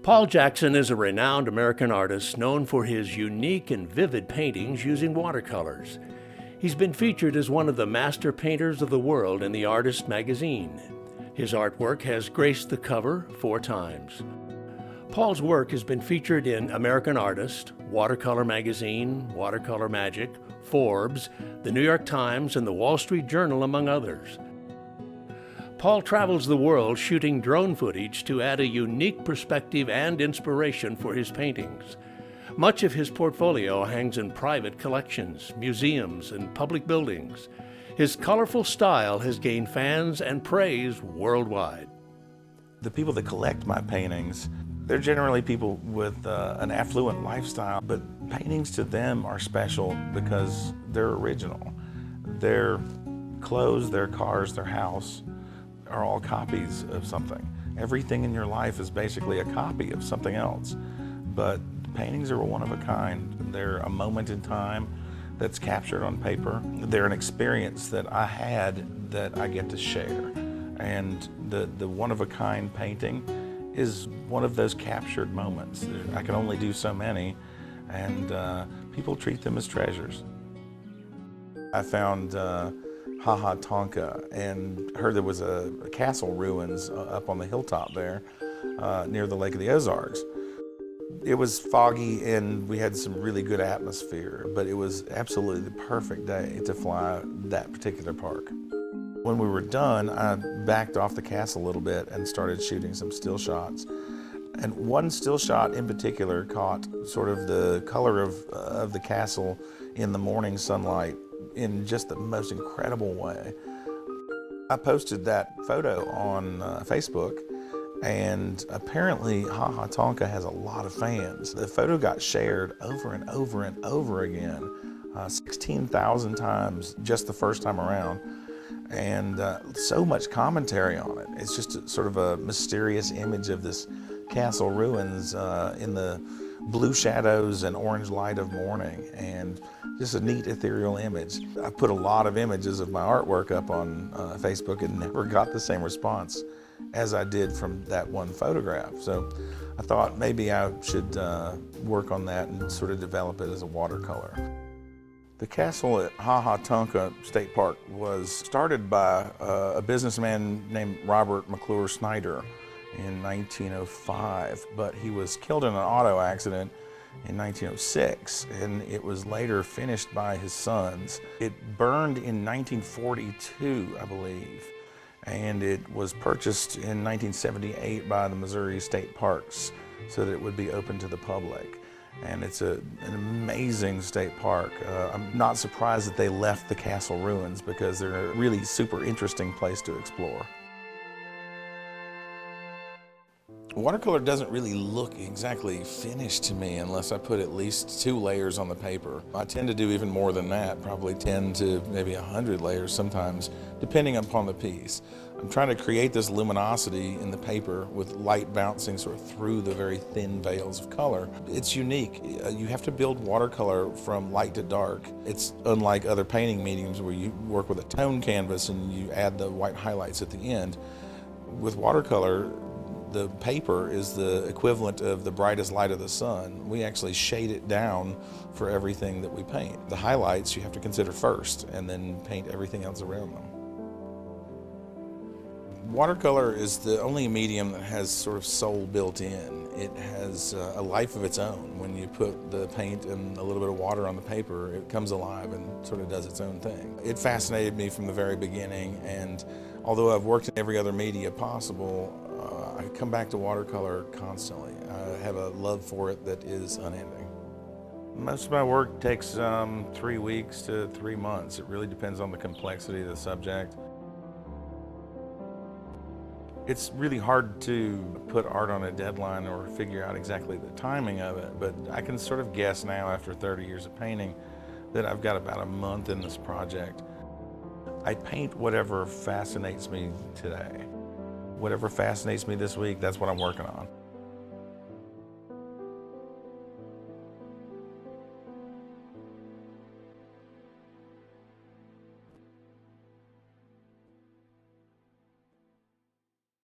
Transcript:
Paul Jackson is a renowned American artist known for his unique and vivid paintings using watercolors. He's been featured as one of the master painters of the world in The Artist magazine. His artwork has graced the cover 4 times. Paul's work has been featured in American Artist, Watercolor Magazine, Watercolor Magic, Forbes, the New York Times, and the Wall Street Journal, among others. Paul travels the world shooting drone footage to add a unique perspective and inspiration for his paintings. Much of his portfolio hangs in private collections, museums, and public buildings. His colorful style has gained fans and praise worldwide. The people that collect my paintings, they're generally people with an affluent lifestyle, but paintings to them are special because they're original. Their clothes, their cars, their house are all copies of something. Everything in your life is basically a copy of something else, but paintings are one of a kind. They're a moment in time that's captured on paper. They're an experience that I had that I get to share. And the one-of-a-kind painting is one of those captured moments. I can only do so many, and people treat them as treasures. I found Tonka and heard there was a castle ruins up on the hilltop there near the Lake of the Ozarks. It was foggy and we had some really good atmosphere, but it was absolutely the perfect day to fly that particular park. When we were done, I backed off the castle a little bit and started shooting some still shots. And one still shot in particular caught sort of the color of the castle in the morning sunlight in just the most incredible way. I posted that photo on Facebook, and apparently Tonka has a lot of fans. The photo got shared over and over and over again, 16,000 times just the first time around, and so much commentary on it. It's just sort of a mysterious image of this castle ruins in the blue shadows and orange light of morning, and just a neat ethereal image. I put a lot of images of my artwork up on Facebook and never got the same response as I did from that one photograph. So I thought maybe I should work on that and sort of develop it as a watercolor. The castle at Tonka State Park was started by a businessman named Robert McClure Snyder in 1905, but he was killed in an auto accident in 1906, and it was later finished by his sons. It burned in 1942, I believe, and it was purchased in 1978 by the Missouri State Parks so that it would be open to the public. And it's an amazing state park. I'm not surprised that they left the castle ruins because they're a really super interesting place to explore. Watercolor doesn't really look exactly finished to me unless I put at least 2 layers on the paper. I tend to do even more than that, probably 10 to maybe 100 layers sometimes, depending upon the piece. I'm trying to create this luminosity in the paper with light bouncing sort of through the very thin veils of color. It's unique. You have to build watercolor from light to dark. It's unlike other painting mediums where you work with a tone canvas and you add the white highlights at the end. With watercolor, the paper is the equivalent of the brightest light of the sun. We actually shade it down for everything that we paint. The highlights you have to consider first and then paint everything else around them. Watercolor is the only medium that has sort of soul built in. It has a life of its own. When you put the paint and a little bit of water on the paper, it comes alive and sort of does its own thing. It fascinated me from the very beginning, and although I've worked in every other media possible, I come back to watercolor constantly. I have a love for it that is unending. Most of my work takes 3 weeks to 3 months. It really depends on the complexity of the subject. It's really hard to put art on a deadline or figure out exactly the timing of it, but I can sort of guess now after 30 years of painting that I've got about a month in this project. I paint whatever fascinates me today. Whatever fascinates me this week, that's what I'm working on.